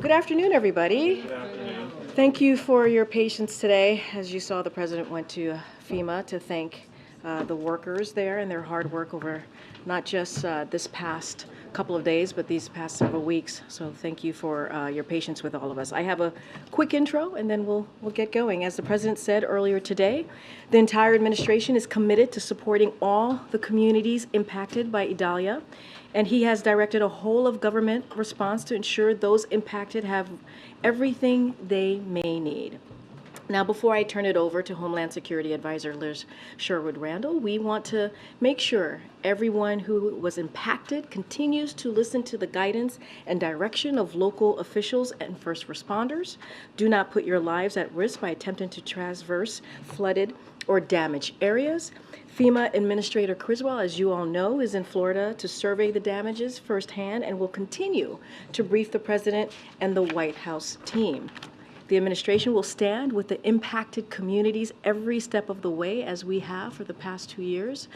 Good afternoon, everybody. Good afternoon. Thank you for your patience today. As you saw, the President went to FEMA to thank the workers there and their hard work over not just this past couple of days, but these past several weeks. So thank you for your patience with all of us. I have a quick intro, and then we'll get going. As the President said earlier today, the entire administration is committed to supporting all the communities impacted by Idalia, and he has directed a whole of government response to ensure those impacted have everything they may need. Now, before I turn it over to Homeland Security Advisor Liz Sherwood-Randall, we want to make sure everyone who was impacted continues to listen to the guidance and direction of local officials and first responders. Do not put your lives at risk by attempting to traverse flooded or damaged areas. FEMA Administrator Criswell, as you all know, is in Florida to survey the damages firsthand and will continue to brief the President and the White House team. The administration will stand with the impacted communities every step of the way, as we have for the past 2 years,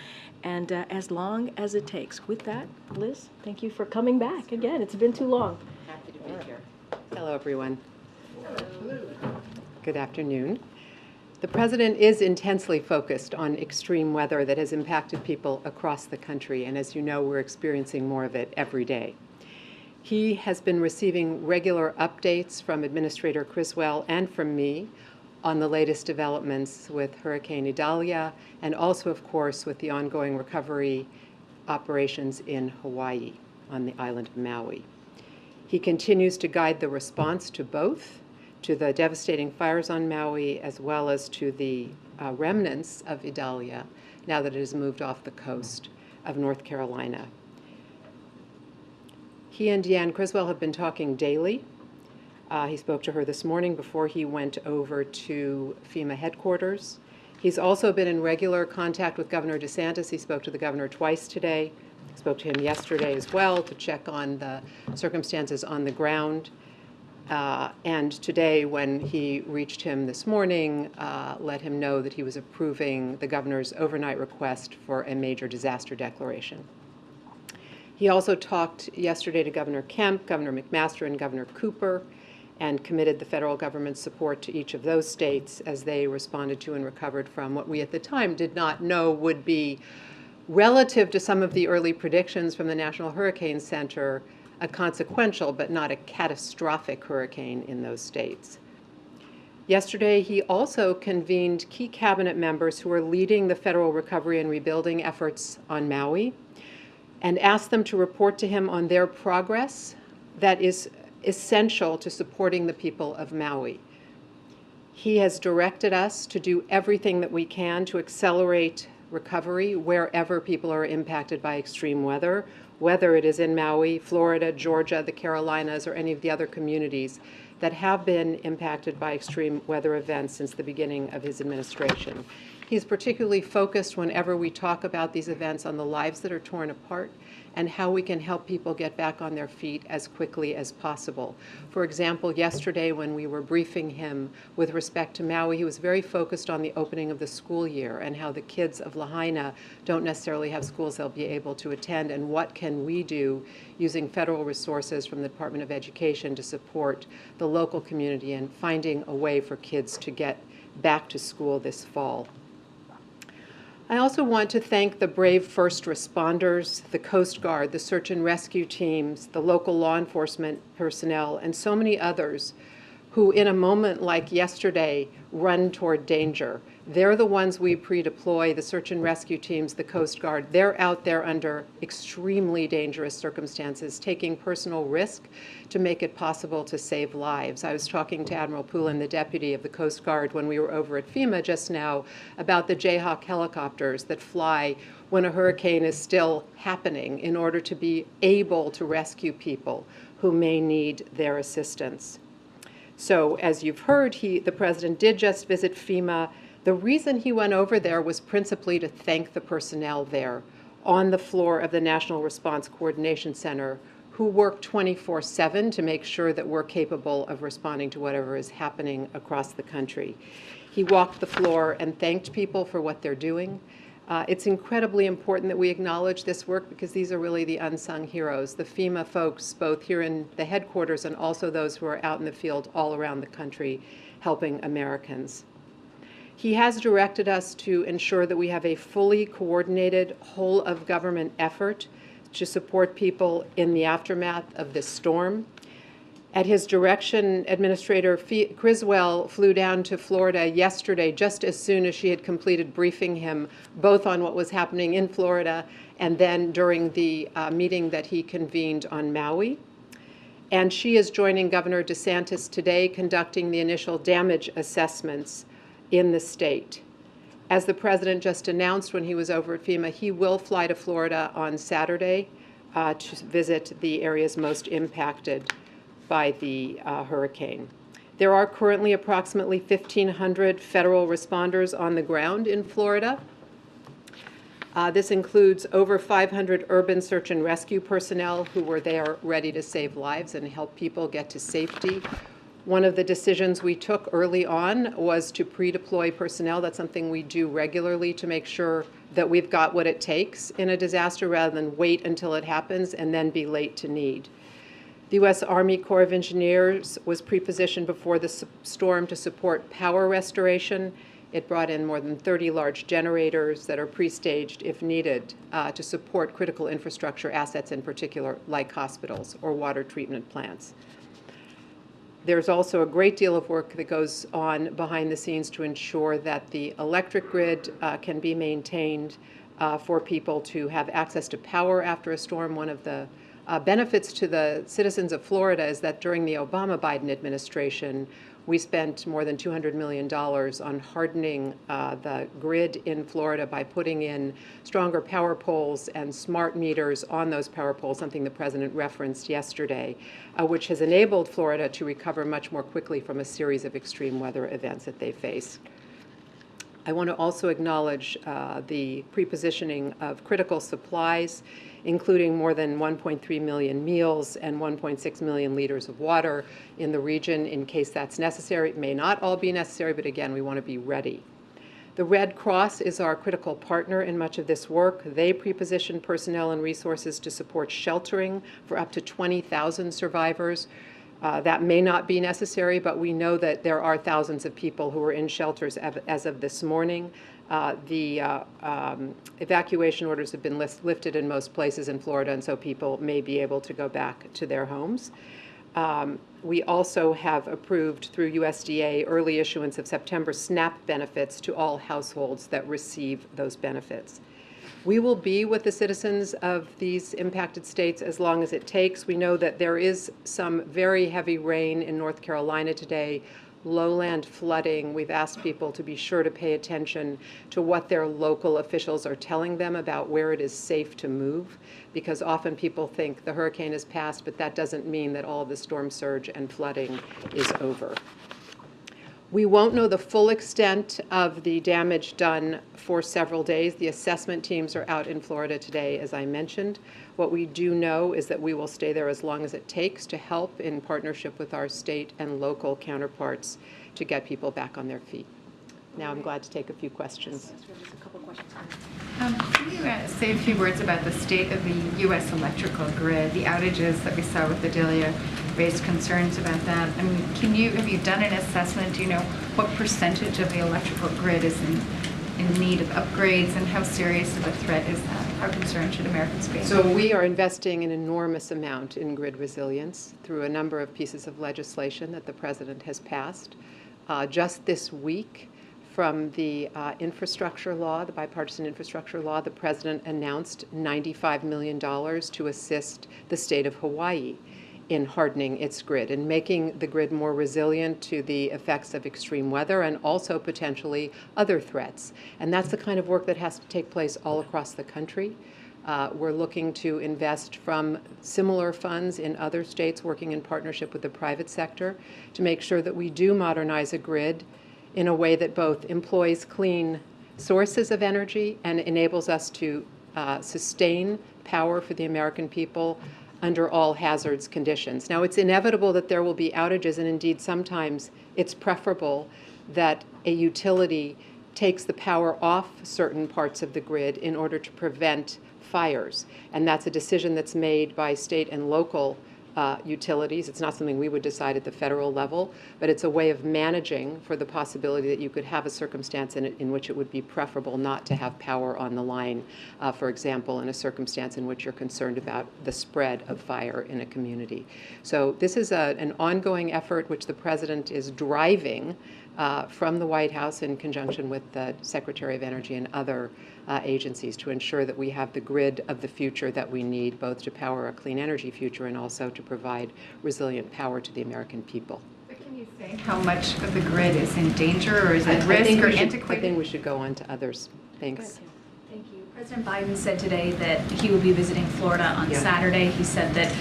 and as long as it takes. With that, Liz, thank you for coming back again. It's been too long. Happy to be here. Hello, everyone. Good afternoon. The President is intensely focused on extreme weather that has impacted people across the country, and as you know, we're experiencing more of it every day. He has been receiving regular updates from Administrator Criswell and from me on the latest developments with Hurricane Idalia and also, of course, with the ongoing recovery operations in Hawaii on the island of Maui. He continues to guide the response to both, to the devastating fires on Maui as well as to the remnants of Idalia now that it has moved off the coast of North Carolina. He and Deanne Criswell have been talking daily. He spoke to her this morning before he went over to FEMA headquarters. He's also been in regular contact with Governor DeSantis. He spoke to the governor twice today. Spoke to him yesterday as well to check on the circumstances on the ground. And today, when he reached him this morning, let him know that he was approving the governor's overnight request for a major disaster declaration. He also talked yesterday to Governor Kemp, Governor McMaster, and Governor Cooper, and committed the federal government's support to each of those states as they responded to and recovered from what we at the time did not know would be, relative to some of the early predictions from the National Hurricane Center, a consequential but not a catastrophic hurricane in those states. Yesterday, he also convened key cabinet members who are leading the federal recovery and rebuilding efforts on Maui, and asked them to report to him on their progress that is essential to supporting the people of Maui. He has directed us to do everything that we can to accelerate recovery wherever people are impacted by extreme weather, whether it is in Maui, Florida, Georgia, the Carolinas, or any of the other communities that have been impacted by extreme weather events since the beginning of his administration. He's particularly focused whenever we talk about these events on the lives that are torn apart and how we can help people get back on their feet as quickly as possible. For example, yesterday when we were briefing him with respect to Maui, he was very focused on the opening of the school year and how the kids of Lahaina don't necessarily have schools they'll be able to attend, and what can we do using federal resources from the Department of Education to support the local community and finding a way for kids to get back to school this fall. I also want to thank the brave first responders, the Coast Guard, the search and rescue teams, the local law enforcement personnel, and so many others who, in a moment like yesterday, run toward danger. They're the ones we pre-deploy, the search and rescue teams, the Coast Guard. They're out there under extremely dangerous circumstances, taking personal risk to make it possible to save lives. I was talking to Admiral Poulin, the deputy of the Coast Guard, when we were over at FEMA just now about the Jayhawk helicopters that fly when a hurricane is still happening in order to be able to rescue people who may need their assistance. So as you've heard, the President did just visit FEMA. The reason he went over there was principally to thank the personnel there on the floor of the National Response Coordination Center who work 24/7 to make sure that we're capable of responding to whatever is happening across the country. He walked the floor and thanked people for what they're doing. It's incredibly important that we acknowledge this work because these are really the unsung heroes, the FEMA folks, both here in the headquarters and also those who are out in the field all around the country helping Americans. He has directed us to ensure that we have a fully coordinated whole-of-government effort to support people in the aftermath of this storm. At his direction, Administrator Criswell flew down to Florida yesterday just as soon as she had completed briefing him both on what was happening in Florida and then during the meeting that he convened on Maui. And she is joining Governor DeSantis today conducting the initial damage assessments in the state. As the president just announced when he was over at FEMA, he will fly to Florida on Saturday to visit the areas most impacted by the hurricane. There are currently approximately 1,500 federal responders on the ground in Florida. This includes over 500 urban search and rescue personnel who were there ready to save lives and help people get to safety. One of the decisions we took early on was to pre-deploy personnel. That's something we do regularly to make sure that we've got what it takes in a disaster rather than wait until it happens and then be late to need. The U.S. Army Corps of Engineers was pre-positioned before the storm to support power restoration. It brought in more than 30 large generators that are pre-staged, if needed, to support critical infrastructure assets in particular, like hospitals or water treatment plants. There's also a great deal of work that goes on behind the scenes to ensure that the electric grid can be maintained for people to have access to power after a storm. One of the benefits to the citizens of Florida is that during the Obama-Biden administration, we spent more than $200 million on hardening the grid in Florida by putting in stronger power poles and smart meters on those power poles, something the president referenced yesterday, which has enabled Florida to recover much more quickly from a series of extreme weather events that they faced. I want to also acknowledge the pre-positioning of critical supplies, including more than 1.3 million meals and 1.6 million liters of water in the region in case that's necessary. It may not all be necessary, but again, we want to be ready. The Red Cross is our critical partner in much of this work. They pre-position personnel and resources to support sheltering for up to 20,000 survivors. That may not be necessary, but we know that there are thousands of people who are in shelters as of this morning. The evacuation orders have been lifted in most places in Florida, and so people may be able to go back to their homes. We also have approved through USDA early issuance of September SNAP benefits to all households that receive those benefits. We will be with the citizens of these impacted states as long as it takes. We know that there is some very heavy rain in North Carolina today, lowland flooding. We've asked people to be sure to pay attention to what their local officials are telling them about where it is safe to move, because often people think the hurricane has passed, but that doesn't mean that all of the storm surge and flooding is over. We won't know the full extent of the damage done for several days. The assessment teams are out in Florida today, as I mentioned. What we do know is that we will stay there as long as it takes to help in partnership with our state and local counterparts to get people back on their feet. Now I'm glad to take a few questions. Just a couple questions. Can you say a few words about the state of the U.S. electrical grid? The outages that we saw with Idalia raised concerns about that. I mean, have you done an assessment? Do you know what percentage of the electrical grid is in need of upgrades, and how serious of a threat is that? How concerned should Americans be? So we are investing an enormous amount in grid resilience through a number of pieces of legislation that the president has passed. Just this week, from the infrastructure law, the bipartisan infrastructure law, the president announced $95 million to assist the state of Hawaii in hardening its grid and making the grid more resilient to the effects of extreme weather and also potentially other threats. And that's the kind of work that has to take place all across the country. We're looking to invest from similar funds in other states, working in partnership with the private sector to make sure that we do modernize a grid in a way that both employs clean sources of energy and enables us to sustain power for the American people under all hazards conditions. Now, it's inevitable that there will be outages, and indeed sometimes it's preferable that a utility takes the power off certain parts of the grid in order to prevent fires. And that's a decision that's made by state and local utilities. It's not something we would decide at the federal level, but it's a way of managing for the possibility that you could have a circumstance in which it would be preferable not to have power on the line, for example, in a circumstance in which you're concerned about the spread of fire in a community. So this is an ongoing effort which the President is driving from the White House in conjunction with the Secretary of Energy and other agencies to ensure that we have the grid of the future that we need, both to power a clean energy future and also to provide resilient power to the American people. But can you say how much of the grid is in danger or is at risk or antiquated? I think we should go on to others. Thanks. Thank you. President Biden said today that he will be visiting Florida on Saturday. He said that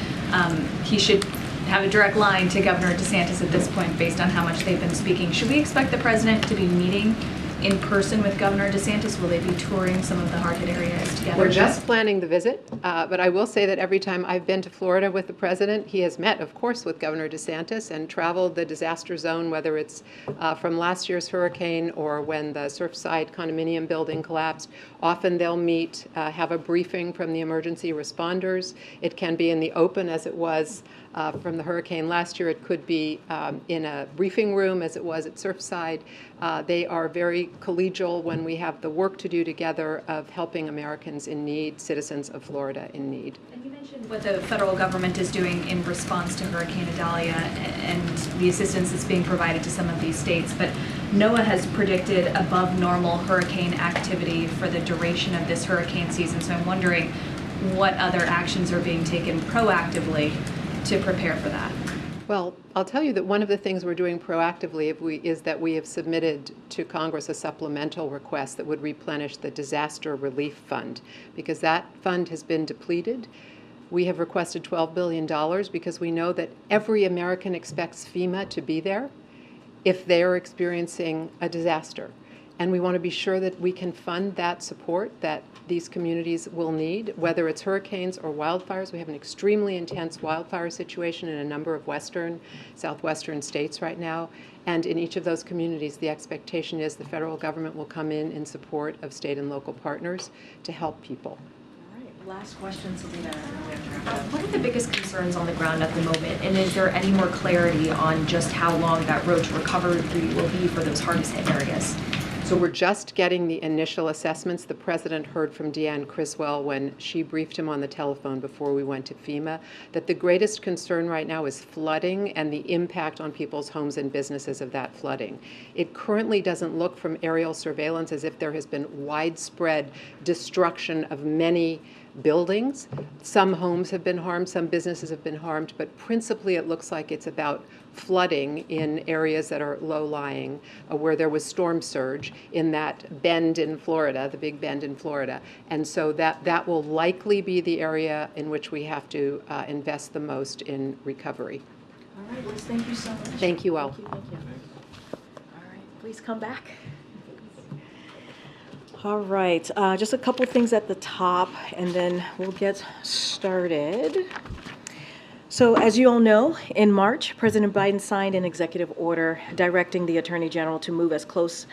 he should have a direct line to Governor DeSantis at this point based on how much they've been speaking. Should we expect the president to be meeting in person with Governor DeSantis? Will they be touring some of the hard-hit areas together? We're just planning the visit, but I will say that every time I've been to Florida with the president, he has met, of course, with Governor DeSantis and traveled the disaster zone, whether it's from last year's hurricane or when the Surfside condominium building collapsed. Often they'll meet, have a briefing from the emergency responders. It can be in the open, as it was from the hurricane last year. It could be in a briefing room, as it was at Surfside. They are very collegial when we have the work to do together of helping Americans in need, citizens of Florida in need. And you mentioned what the federal government is doing in response to Hurricane Idalia and the assistance that's being provided to some of these states, but NOAA has predicted above normal hurricane activity for the duration of this hurricane season. So I'm wondering what other actions are being taken proactively to prepare for that. Well, I'll tell you that one of the things we're doing proactively is that we have submitted to Congress a supplemental request that would replenish the disaster relief fund, because that fund has been depleted. We have requested $12 billion because we know that every American expects FEMA to be there if they are experiencing a disaster. And we want to be sure that we can fund that support that these communities will need, whether it's hurricanes or wildfires. We have an extremely intense wildfire situation in a number of southwestern states right now. And in each of those communities, the expectation is the federal government will come in support of state and local partners to help people. All right, last question, Selena. What are the biggest concerns on the ground at the moment? And is there any more clarity on just how long that road to recovery will be for those hardest hit areas? So we're just getting the initial assessments. The president heard from Deanne Criswell when she briefed him on the telephone before we went to FEMA that the greatest concern right now is flooding and the impact on people's homes and businesses of that flooding. It currently doesn't look from aerial surveillance as if there has been widespread destruction of many buildings. Some homes have been harmed, some businesses have been harmed, but principally it looks like it's about flooding in areas that are low-lying, where there was storm surge in that bend in Florida, the Big Bend in Florida. And so that will likely be the area in which we have to invest the most in recovery. All right, Liz, thank you so much. Thank you all. Thank you. All right, please come back. All right, just a couple things at the top, and then we'll get started. So as you all know, in March, President Biden signed an executive order directing the Attorney General to move as close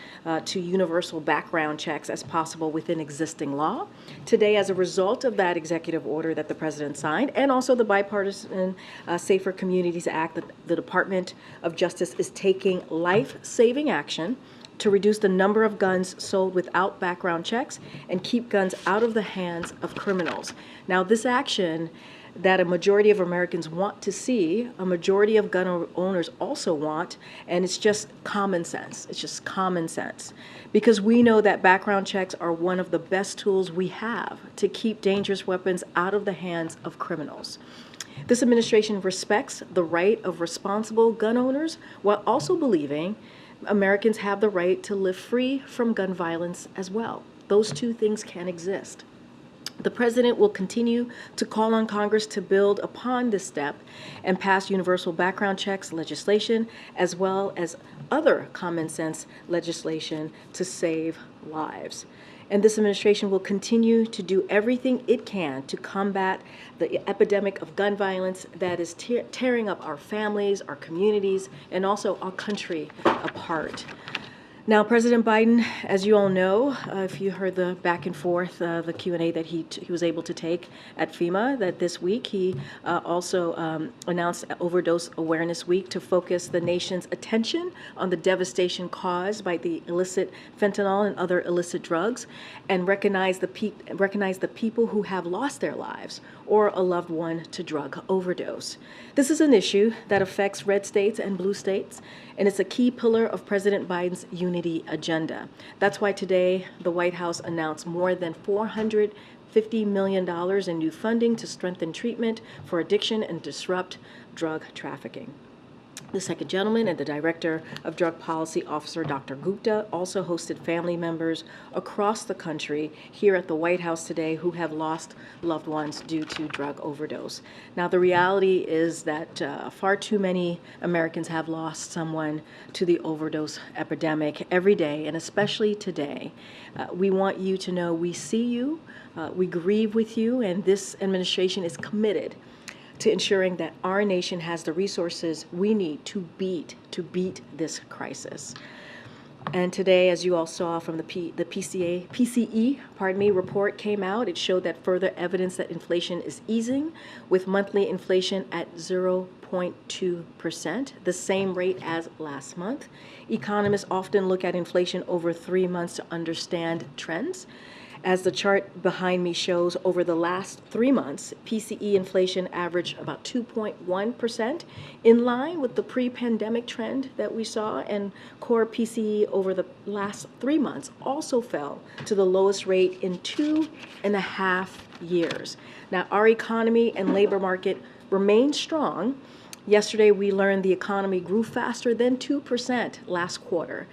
to universal background checks as possible within existing law. Today, as a result of that executive order that the President signed, and also the bipartisan Safer Communities Act, the Department of Justice is taking life-saving action to reduce the number of guns sold without background checks and keep guns out of the hands of criminals. Now, this action that a majority of Americans want to see, a majority of gun owners also want, and it's just common sense. It's just common sense. Because we know that background checks are one of the best tools we have to keep dangerous weapons out of the hands of criminals. This administration respects the right of responsible gun owners while also believing Americans have the right to live free from gun violence as well. Those two things can exist. The President will continue to call on Congress to build upon this step and pass universal background checks legislation, as well as other common sense legislation to save lives. And this administration will continue to do everything it can to combat the epidemic of gun violence that is tearing up our families, our communities, and also our country apart. Now, President Biden, as you all know, if you heard the back and forth, the Q&A that he was able to take at FEMA, that this week he also announced Overdose Awareness Week to focus the nation's attention on the devastation caused by the illicit fentanyl and other illicit drugs, and recognize the people who have lost their lives or a loved one to drug overdose. This is an issue that affects red states and blue states, and it's a key pillar of President Biden's unity agenda. That's why today the White House announced more than $450 million in new funding to strengthen treatment for addiction and disrupt drug trafficking. The second gentleman and the Director of Drug Policy Officer, Dr. Gupta, also hosted family members across the country here at the White House today who have lost loved ones due to drug overdose. Now, the reality is that far too many Americans have lost someone to the overdose epidemic every day, and especially today. We want you to know we see you, we grieve with you, and this administration is committed to ensuring that our nation has the resources we need to beat this crisis. And today, as you all saw from the PCE report came out, it showed that further evidence that inflation is easing, with monthly inflation at 0.2%, the same rate as last month. Economists often look at inflation over 3 months to understand trends. As the chart behind me shows, over the last 3 months, PCE inflation averaged about 2.1%, in line with the pre-pandemic trend that we saw, and core PCE over the last 3 months also fell to the lowest rate in 2.5 years. Now, our economy and labor market remain strong. Yesterday, we learned the economy grew faster than 2% last quarter.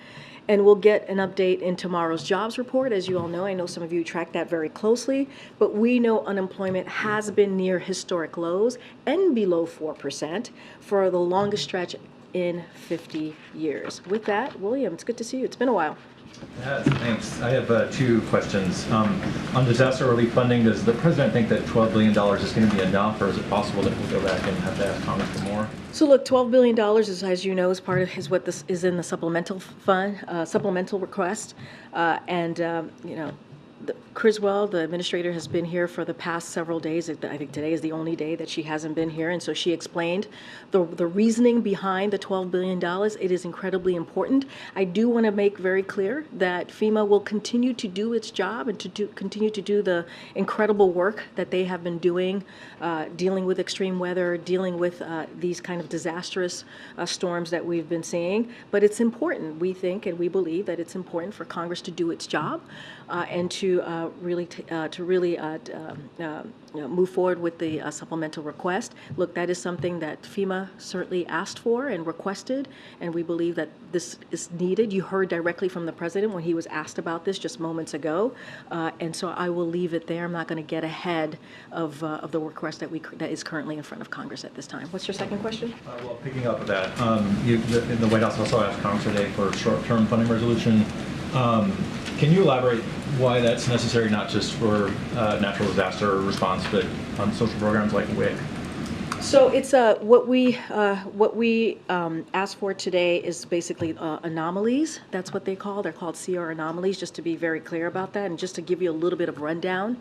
And we'll get an update in tomorrow's jobs report. As you all know, I know some of you track that very closely, but we know unemployment has been near historic lows and below 4% for the longest stretch in 50 years. With that, William, it's good to see you. It's been a while. Yes, thanks. I have two questions. On disaster relief funding, does the president think that $12 billion is going to be enough, or is it possible that we'll go back and have to ask Congress for more? So look, $12 billion is, as you know, is what this is in the supplemental fund, supplemental request, Criswell, the administrator, has been here for the past several days. I think today is the only day that she hasn't been here, and so she explained the reasoning behind the $12 billion. It is incredibly important. I do want to make very clear that FEMA will continue to do its job and to continue to do the incredible work that they have been doing, dealing with extreme weather, dealing with these kind of disastrous storms that we've been seeing. But it's important, we think, and we believe that it's important for Congress to do its job and to really move forward with the supplemental request. Look, that is something that FEMA certainly asked for and requested, and we believe that this is needed. You heard directly from the president when he was asked about this just moments ago, and so I will leave it there. I'm not going to get ahead of the request that is currently in front of Congress at this time. What's your second question? Well, picking up with that, the White House also asked Congress today for a short-term funding resolution. Can you elaborate why that's necessary, not just for natural disaster response, but on social programs like WIC? So it's what we asked for today is basically anomalies. That's what they call. They're called CR anomalies, just to be very clear about that. And just to give you a little bit of rundown,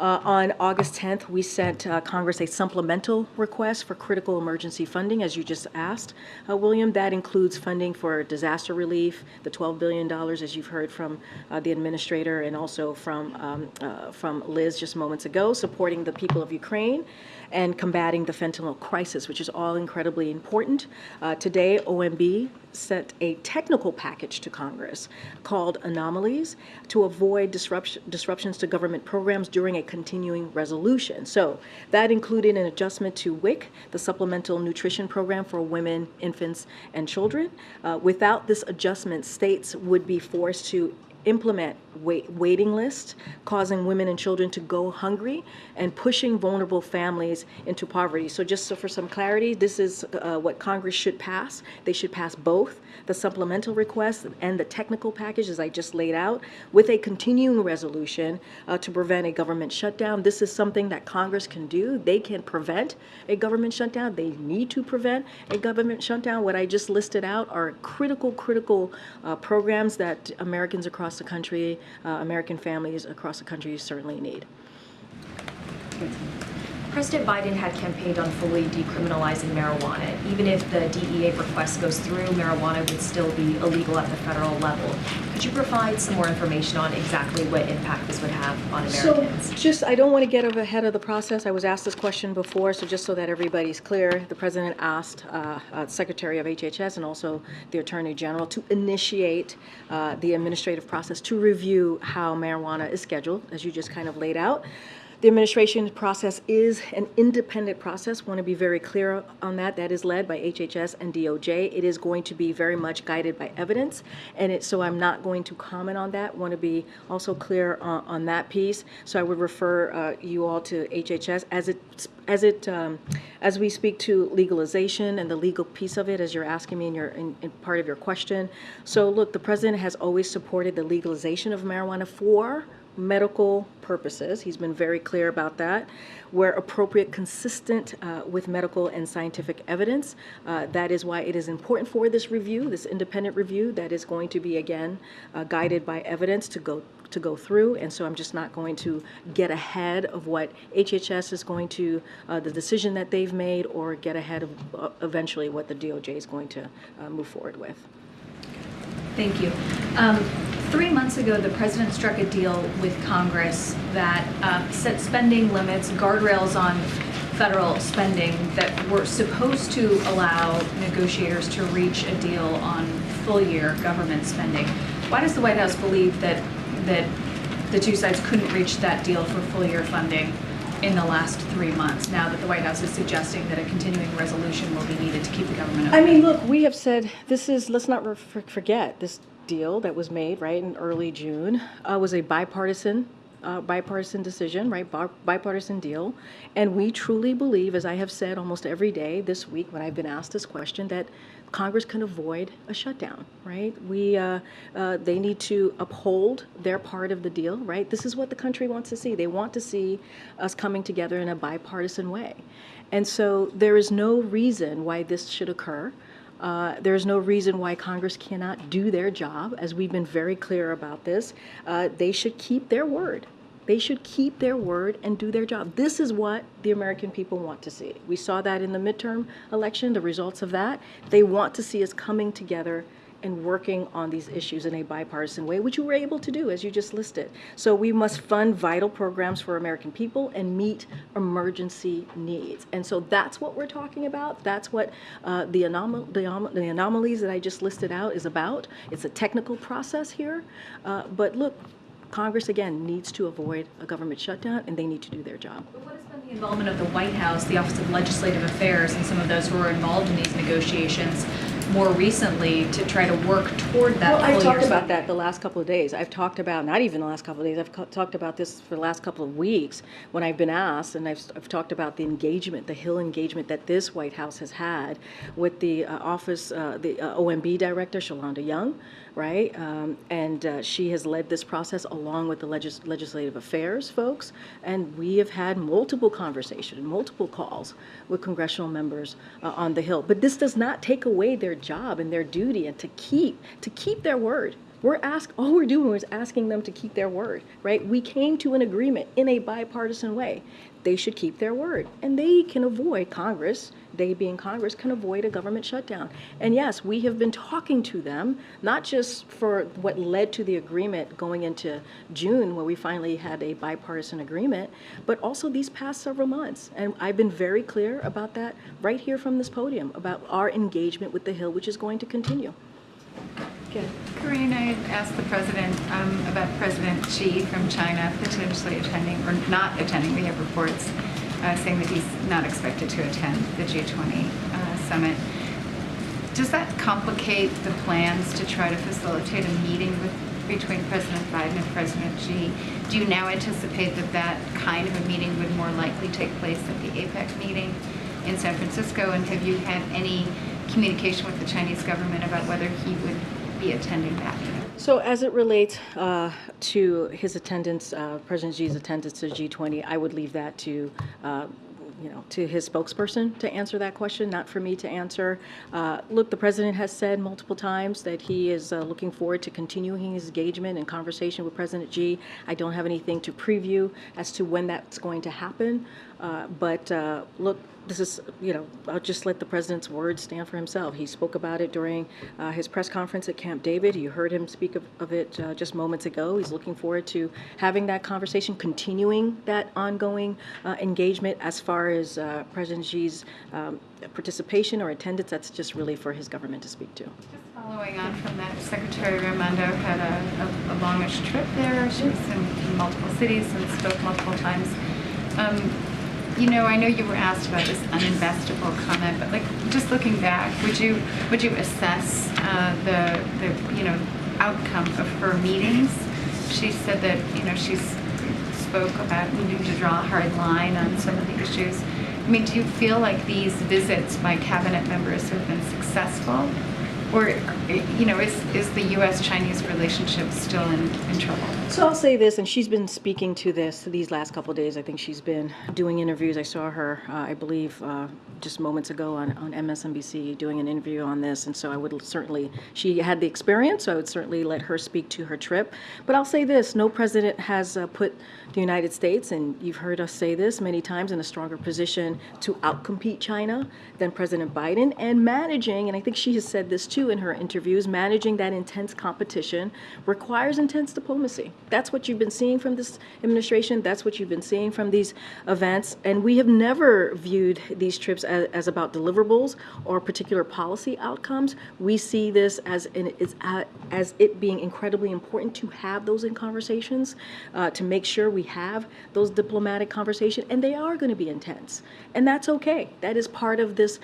on August 10th, we sent Congress a supplemental request for critical emergency funding, as you just asked, William. That includes funding for disaster relief, the $12 billion, as you've heard from the administrator and also from Liz just moments ago, supporting the people of Ukraine and combating the fentanyl crisis, which is all incredibly important. Today, OMB sent a technical package to Congress called Anomalies to avoid disruptions to government programs during a continuing resolution. So that included an adjustment to WIC, the Supplemental Nutrition Program for Women, Infants, and Children. Without this adjustment, states would be forced to implement waiting lists, causing women and children to go hungry, and pushing vulnerable families into poverty. So just so for some clarity, this is what Congress should pass. They should pass both the supplemental request and the technical package, as I just laid out, with a continuing resolution to prevent a government shutdown. This is something that Congress can do. They can prevent a government shutdown. They need to prevent a government shutdown. What I just listed out are critical programs that Americans across the country, American families across the country certainly need. President Biden had campaigned on fully decriminalizing marijuana. Even if the DEA request goes through, marijuana would still be illegal at the federal level. Could you provide some more information on exactly what impact this would have on Americans? I don't want to get ahead of the process. I was asked this question before, so just so that everybody's clear, the President asked Secretary of HHS and also the Attorney General to initiate the administrative process to review how marijuana is scheduled, as you just kind of laid out. The administration process is an independent process. Want to be very clear on that. That is led by HHS and DOJ. It is going to be very much guided by evidence, and so I'm not going to comment on that. Want to be also clear on that piece. So I would refer you all to HHS as we speak to legalization and the legal piece of it, as you're asking me in part of your question. So look, the president has always supported the legalization of marijuana for medical purposes. He's been very clear about that. Where appropriate, consistent with medical and scientific evidence. That is why it is important for this review, this independent review, that is going to be, again, guided by evidence to go through. And so I'm just not going to get ahead of what HHS is going to, the decision that they've made, or get ahead of eventually what the DOJ is going to move forward with. Thank you. 3 months ago, the president struck a deal with Congress that set spending limits, guardrails on federal spending that were supposed to allow negotiators to reach a deal on full-year government spending. Why does the White House believe that the two sides couldn't reach that deal for full-year funding in the last 3 months, now that the White House is suggesting that a continuing resolution will be needed to keep the government open? I mean, look, we have said this is, let's not forget, this deal that was made, right, in early June was a bipartisan decision, right, bipartisan deal. And we truly believe, as I have said almost every day this week when I've been asked this question, that Congress can avoid a shutdown, right? They need to uphold their part of the deal, right? This is what the country wants to see. They want to see us coming together in a bipartisan way. And so there is no reason why this should occur. There's no reason why Congress cannot do their job, as we've been very clear about this. They should keep their word. They should keep their word and do their job. This is what the American people want to see. We saw that in the midterm election, the results of that. They want to see us coming together and working on these issues in a bipartisan way, which we were able to do, as you just listed. So we must fund vital programs for American people and meet emergency needs. And so that's what we're talking about. That's what the anomalies that I just listed out is about. It's a technical process here. But look, Congress, again, needs to avoid a government shutdown, and they need to do their job. But what has been the involvement of the White House, the Office of Legislative Affairs, and some of those who are involved in these negotiations more recently to try to work toward that? Well, I've talked about that the last couple of days. I've talked about, not even the last couple of days, I've talked about this for the last couple of weeks when I've been asked, and I've talked about the engagement, the Hill engagement that this White House has had with the office, the OMB director, Shalonda Young, right? And she has led this process along with the legislative affairs folks. And we have had multiple conversations, multiple calls with congressional members on the Hill. But this does not take away their job and their duty and to keep their word. All we're doing is asking them to keep their word, right? We came to an agreement in a bipartisan way. They should keep their word, and they can avoid, Congress, they being Congress, can avoid a government shutdown. And yes, we have been talking to them, not just for what led to the agreement going into June, where we finally had a bipartisan agreement, but also these past several months. And I've been very clear about that right here from this podium, about our engagement with the Hill, which is going to continue. Karine, I had asked the president about President Xi from China potentially attending or not attending. We have reports saying that he's not expected to attend the G20 summit. Does that complicate the plans to try to facilitate a meeting with between President Biden and President Xi. Do you now anticipate that that kind of a meeting would more likely take place at the APEC meeting in San Francisco? And have you had any communication with the Chinese government about whether he would be attending that meeting? So as it relates to his attendance, President Xi's attendance to G20, I would leave that to to his spokesperson to answer that question, not for me to answer. Look, the president has said multiple times that he is looking forward to continuing his engagement and conversation with President Xi. I don't have anything to preview as to when that's going to happen. But look, this is, I'll just let the president's words stand for himself. He spoke about it during his press conference at Camp David. You heard him speak of it just moments ago. He's looking forward to having that conversation, continuing that ongoing engagement. As far as President Xi's participation or attendance, that's just really for his government to speak to. Just following on from that, Secretary Raimondo had a longish trip there. She was in multiple cities and spoke multiple times. I know you were asked about this uninvestable comment, but just looking back, would you assess the outcome of her meetings? She said that she spoke about needing to draw a hard line on some of the issues. I mean, do you feel like these visits by cabinet members have been successful? Or, is the U.S.-Chinese relationship still in trouble? So I'll say this, and she's been speaking to these last couple of days. I think she's been doing interviews. I saw her, I believe, just moments ago on MSNBC doing an interview on this. And so I would certainly, she had the experience, so I would certainly let her speak to her trip. But I'll say this, no president has put the United States, and you've heard us say this many times, in a stronger position to outcompete China than President Biden. And managing, and I think she has said this too in her interviews, managing that intense competition requires intense diplomacy. That's what you've been seeing from this administration. That's what you've been seeing from these events. And we have never viewed these trips as about deliverables or particular policy outcomes. We see this as it being incredibly important to have those in conversations, to make sure we have those diplomatic conversations, and they are going to be intense. And that's okay. That is part of this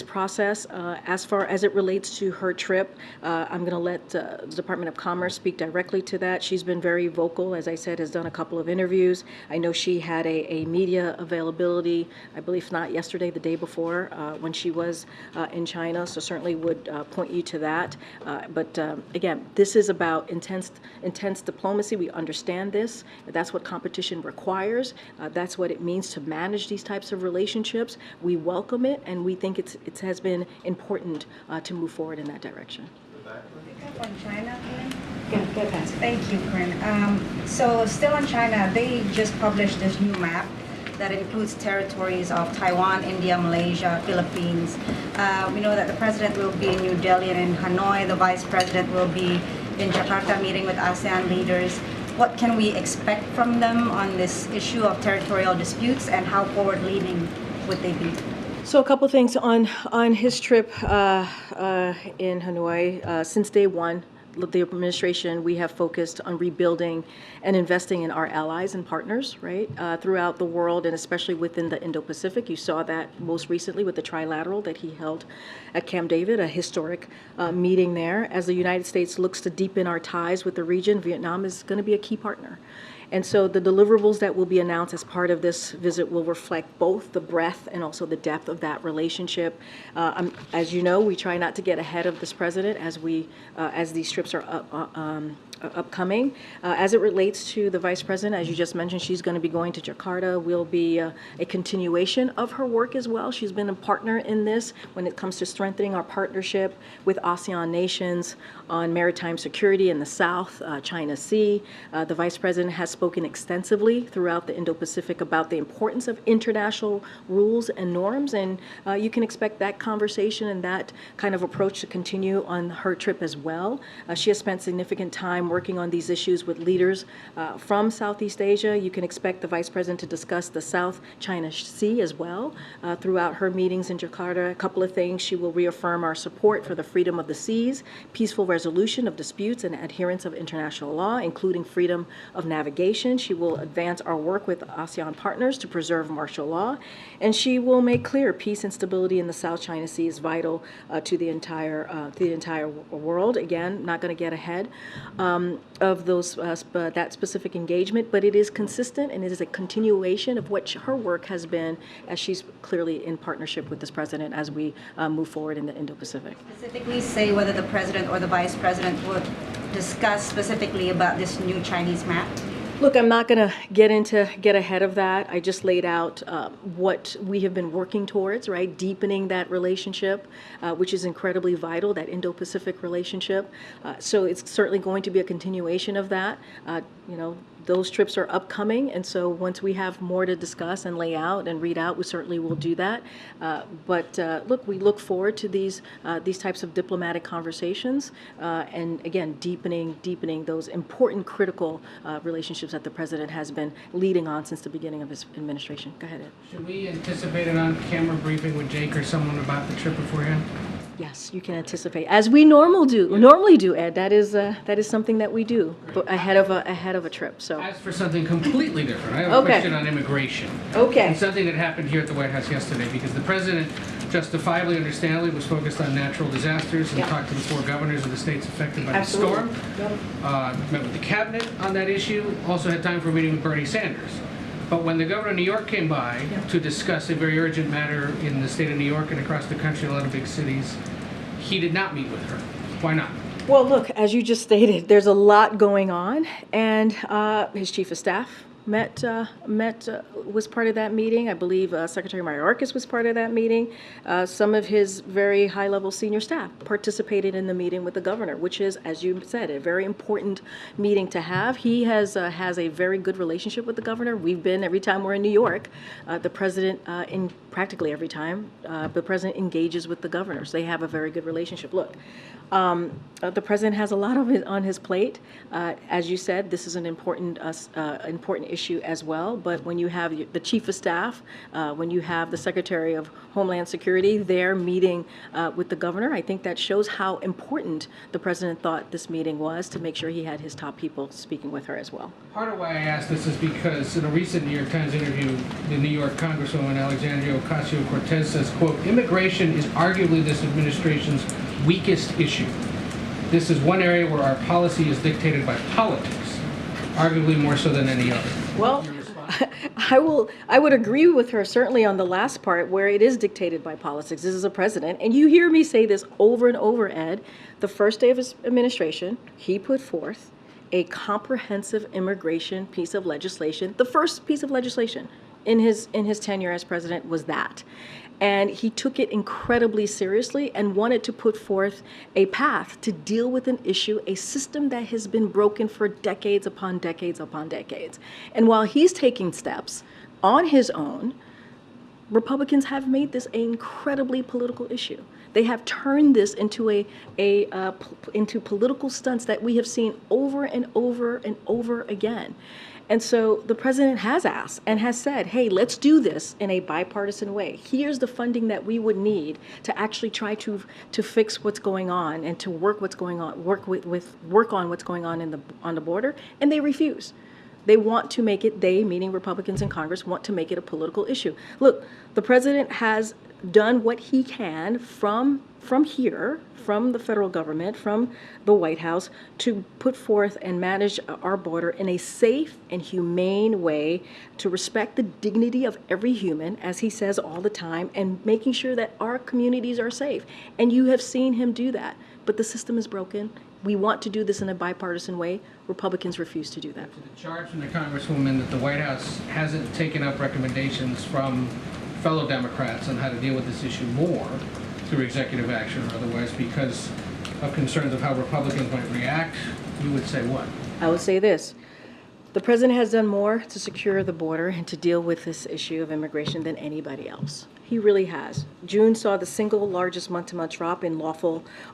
process. As far as it relates to her trip, I'm going to let the Department of Commerce speak directly to that. She's been very vocal, as I said, has done a couple of interviews. I know she had a media availability, I believe not yesterday, the day before, when she was in China, so certainly would point you to that. But again, this is about intense diplomacy. We understand this. That's what competition requires. That's what it means to manage these types of relationships. We welcome it, and we think it has been important to move forward in that direction. On China, Go ahead, Patsy. thank you, Karine. So still on China, they just published this new map that includes territories of Taiwan, India, Malaysia, Philippines. We know that the president will be in New Delhi and in Hanoi. The vice president will be in Jakarta meeting with ASEAN leaders. What can we expect from them on this issue of territorial disputes, and how forward-leaning would they be? So a couple things on his trip in Hanoi. Since day one, the administration, we have focused on rebuilding and investing in our allies and partners, right, throughout the world, and especially within the Indo-Pacific. You saw that most recently with the trilateral that he held at Camp David, a historic meeting there. As the United States looks to deepen our ties with the region, Vietnam is going to be a key partner. And so the deliverables that will be announced as part of this visit will reflect both the breadth and also the depth of that relationship. As you know, we try not to get ahead of this president as these trips are upcoming. As it relates to the vice president, as you just mentioned, she's going to be going to Jakarta. Will be a continuation of her work as well. She's been a partner in this when it comes to strengthening our partnership with ASEAN nations on maritime security in the South China Sea. The vice president has spoken extensively throughout the Indo-Pacific about the importance of international rules and norms, and you can expect that conversation and that kind of approach to continue on her trip as well. She has spent significant time working on these issues with leaders from Southeast Asia. You can expect the vice president to discuss the South China Sea as well throughout her meetings in Jakarta. A couple of things: she will reaffirm our support for the freedom of the seas, peaceful resolution of disputes, and adherence of international law, including freedom of navigation delegation. She will advance our work with ASEAN partners to preserve martial law, and she will make clear peace and stability in the South China Sea is vital to the entire world. Again, not going to get ahead of that specific engagement, but it is consistent and it is a continuation of what her work has been, as she's clearly in partnership with this president as we move forward in the Indo-Pacific. Specifically say whether the president or the vice president would discuss specifically about this new Chinese map? Look, I'm not going to get ahead of that. I just laid out what we have been working towards, right? Deepening that relationship, which is incredibly vital, that Indo-Pacific relationship. So it's certainly going to be a continuation of that. Those trips are upcoming, and so once we have more to discuss and lay out and read out, we certainly will do that. But look, we look forward to these types of diplomatic conversations, and again, deepening those important, critical relationships that the president has been leading on since the beginning of his administration. Go ahead, Ed. Should we anticipate an on-camera briefing with Jake or someone about the trip beforehand? Yes, you can anticipate, as we normally do, Ed. That is something that we do ahead of a trip. So. As for something completely different, I have a question on immigration. Okay. And something that happened here at the White House yesterday, because the president, justifiably, understandably, was focused on natural disasters and talked to the 4 governors of the states affected by the storm. Met with the cabinet on that issue. Also had time for a meeting with Bernie Sanders. But when the governor of New York came by to discuss a very urgent matter in the state of New York and across the country in a lot of big cities, he did not meet with her. Why not? Well, look, as you just stated, there's a lot going on, and his chief of staff was part of that meeting. I believe Secretary Mayorkas was part of that meeting. Some of his very high-level senior staff participated in the meeting with the governor, which is, as you said, a very important meeting to have. He has a very good relationship with the governor. We've been, every time we're in New York, the president, in practically every time, the president engages with the governors. They have a very good relationship. Look, the president has a lot on his plate. As you said, this is an important issue as well. But when you have the chief of staff, when you have the Secretary of Homeland Security there meeting with the governor, I think that shows how important the president thought this meeting was, to make sure he had his top people speaking with her as well. Part of why I ask this is because in a recent New York Times interview, the New York Congresswoman Alexandria Ocasio-Cortez says, quote, "Immigration is arguably this administration's weakest issue. This is one area where our policy is dictated by politics, arguably more so than any other." Well, I would agree with her certainly on the last part, where it is dictated by politics. This is a president, and you hear me say this over and over, Ed. The first day of his administration, he put forth a comprehensive immigration piece of legislation. The first piece of legislation in his tenure as president was that. And he took it incredibly seriously and wanted to put forth a path to deal with an issue, a system that has been broken for decades upon decades upon decades. And while he's taking steps on his own, Republicans have made this an incredibly political issue. They have turned this into into political stunts that we have seen over and over and over again. And so the president has asked and has said, hey, let's do this in a bipartisan way. Here's the funding that we would need to actually try to fix what's going on and to work on what's going on on the border. And they refuse. They want to make it, meaning Republicans in Congress, want to make it a political issue. Look, the president has done what he can from here, from the federal government, from the White House, to put forth and manage our border in a safe and humane way, to respect the dignity of every human, as he says all the time, and making sure that our communities are safe. And you have seen him do that. But the system is broken. We want to do this in a bipartisan way. Republicans refuse to do that. To the charge from the Congresswoman that the White House hasn't taken up recommendations from fellow Democrats on how to deal with this issue more through executive action or otherwise because of concerns of how Republicans might react, you would say what? I would say this. The president has done more to secure the border and to deal with this issue of immigration than anybody else. He really has. June saw the single largest month-to-month drop in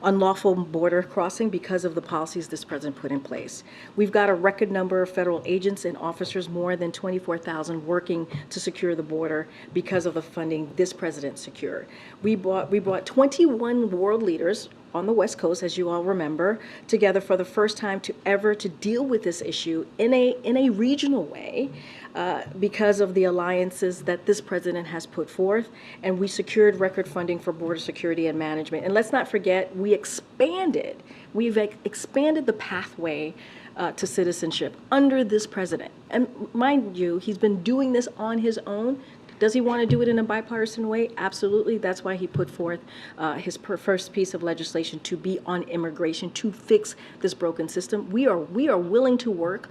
unlawful border crossing because of the policies this president put in place. We've got a record number of federal agents and officers, more than 24,000, working to secure the border because of the funding this president secured. We brought 21 world leaders on the West Coast, as you all remember, together for the first time to deal with this issue in a regional way, because of the alliances that this president has put forth, and we secured record funding for border security and management. And let's not forget, we've expanded the pathway to citizenship under this president. And mind you, he's been doing this on his own. Does he want to do it in a bipartisan way? Absolutely. That's why he put forth his first piece of legislation to be on immigration, to fix this broken system. We are willing to work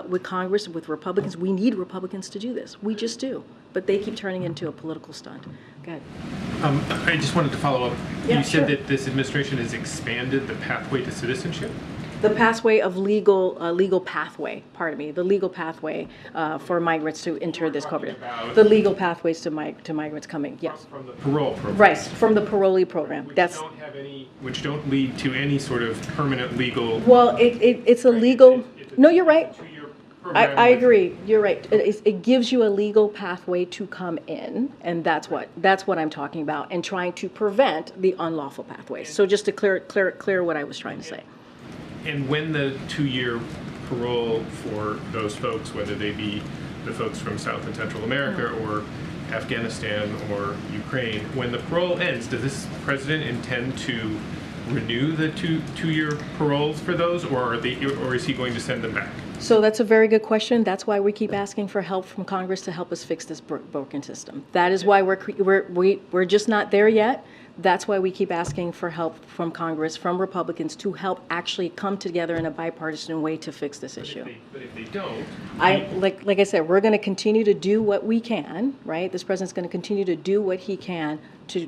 with Congress, with Republicans. We need Republicans to do this. We just do. But they keep turning into a political stunt. Go ahead. I just wanted to follow up. Yeah, you said sure. that this administration has expanded the pathway to citizenship? The pathway of legal pathway, pardon me, the legal pathway for migrants to enter this country. The legal pathways to migrants coming, yes. From the parole program? Right, from the parolee program. Which don't lead to any sort of permanent legal... Well, it's a legal, no, you're right. program. I agree. You're right. It gives you a legal pathway to come in, and that's what I'm talking about, and trying to prevent the unlawful pathways. So just to clear what I was trying to say. And when the 2-year parole for those folks, whether they be the folks from South and Central America or Afghanistan or Ukraine, when the parole ends, does this president intend to renew the two-year paroles for those, or is he going to send them back? So that's a very good question. That's why we keep asking for help from Congress to help us fix this broken system. That is why we're just not there yet. That's why we keep asking for help from Congress, from Republicans, to help actually come together in a bipartisan way to fix this issue. But if they don't, like I said, we're going to continue to do what we can. Right, this president's going to continue to do what he can to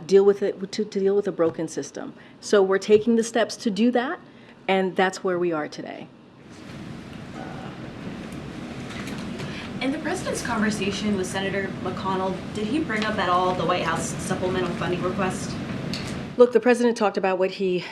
deal with it, to deal with a broken system. So we're taking the steps to do that, and that's where we are today. In the president's conversation with Senator McConnell, did he bring up at all the White House supplemental funding request? Look, the president talked about that he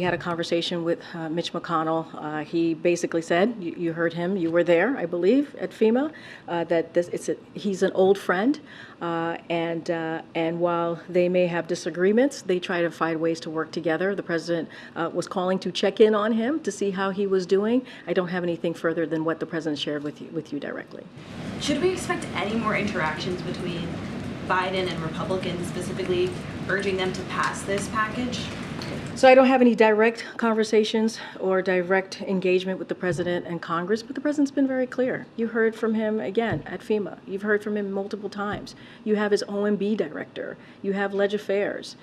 had a conversation with Mitch McConnell. He basically said, you heard him, you were there, I believe, at FEMA, that he's an old friend, and while they may have disagreements, they try to find ways to work together. The president was calling to check in on him to see how he was doing. I don't have anything further than what the president shared with you directly. Should we expect any more interactions between Biden and Republicans, specifically urging them to pass this package? So I don't have any direct conversations or direct engagement with the president and Congress, but the president's been very clear. You heard from him again at FEMA. You've heard from him multiple times. You have his OMB director. You have Leg Affairs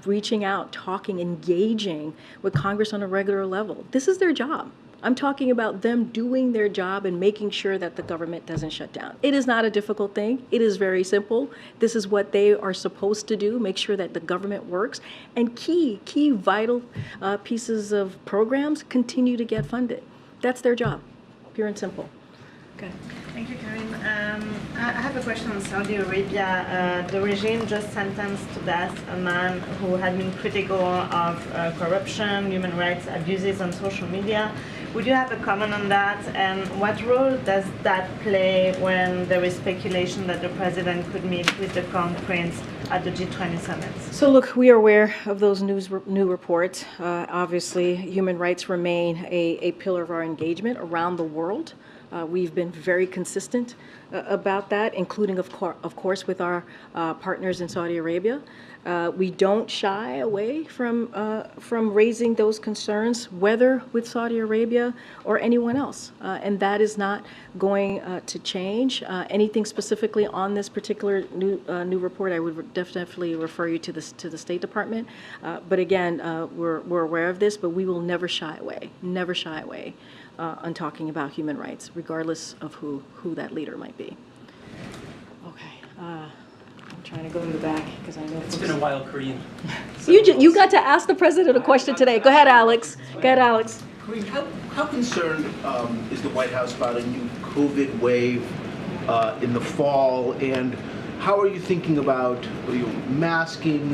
reaching out, talking, engaging with Congress on a regular level. This is their job. I'm talking about them doing their job and making sure that the government doesn't shut down. It is not a difficult thing. It is very simple. This is what they are supposed to do, make sure that the government works. And key vital pieces of programs continue to get funded. That's their job, pure and simple. Okay. Thank you, Karine. I have a question on Saudi Arabia. The regime just sentenced to death a man who had been critical of corruption, human rights abuses on social media. Would you have a comment on that? And what role does that play when there is speculation that the president could meet with the Crown Prince at the G20 summit? So look, we are aware of those new reports. Obviously, human rights remain a pillar of our engagement around the world. We've been very consistent about that, including, of course, with our partners in Saudi Arabia. We don't shy away from raising those concerns, whether with Saudi Arabia or anyone else, and that is not going to change. Anything specifically on this particular new report, I would definitely refer you to the State Department. But again, we're aware of this, but we will never shy away on talking about human rights, regardless of who that leader might be. Okay, I'm trying to go in the back because I know it's been a while, Karine. You got to ask the president a question today. Go ahead, Alex. Karine, how concerned is the White House about a new COVID wave in the fall, and how are you thinking about masking,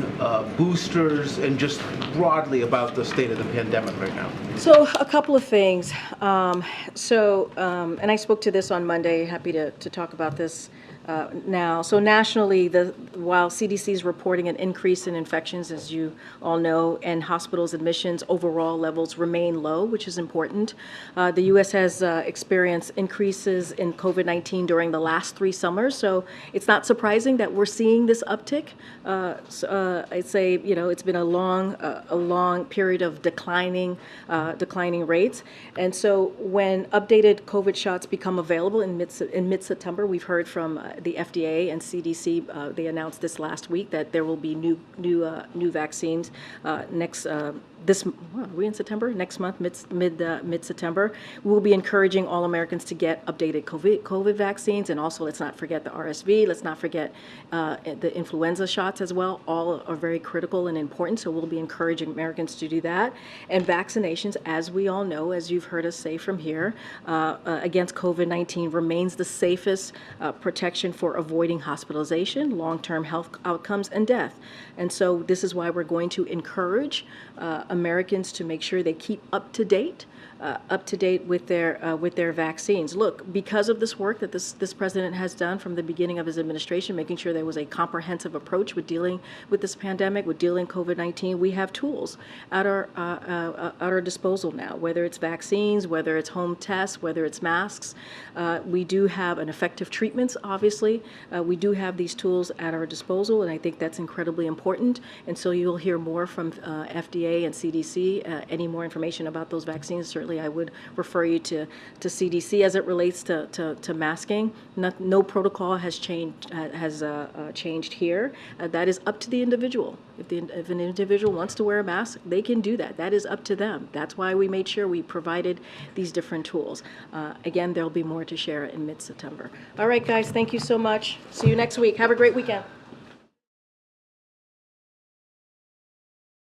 boosters, and just broadly about the state of the pandemic right now? So a couple of things. And I spoke to this on Monday. Happy to talk about this now. So nationally, while CDC is reporting an increase in infections, as you all know, and hospitals admissions, overall levels remain low, which is important. The U.S. has experienced increases in COVID-19 during the last 3 summers, so it's not surprising that we're seeing this uptick. I'd say, it's been a long period of declining rates, and so when updated COVID shots become available in mid-September, we've heard from the FDA and CDC. They announced this last week that there will be new vaccines next. Are we in September? Next month, mid-September. We will be encouraging all Americans to get updated COVID vaccines, and also let's not forget the RSV. Let's not forget the influenza shots as well. All are very critical and important, so we'll be encouraging Americans to do that. And vaccinations, as we all know, as you've heard us say from here, against COVID-19 remains the safest protection for avoiding hospitalization, long-term health outcomes, and death. And so this is why we're going to encourage Americans to make sure they keep up to date with their vaccines. Look, because of this work that this president has done from the beginning of his administration, making sure there was a comprehensive approach with dealing with this pandemic, with dealing COVID-19, we have tools at our disposal now. Whether it's vaccines, whether it's home tests, whether it's masks, we do have an effective treatments. Obviously, we do have these tools at our disposal, and I think that's incredibly important. And so you'll hear more from FDA and CDC. Any more information about those vaccines, certainly I would refer you to CDC as it relates to masking. No protocol has changed here. That is up to the individual. If an individual wants to wear a mask, they can do that. That is up to them. That's why we made sure we provided these different tools. Again, there'll be more to share in mid-September. All right, guys, thank you so much. See you next week. Have a great weekend.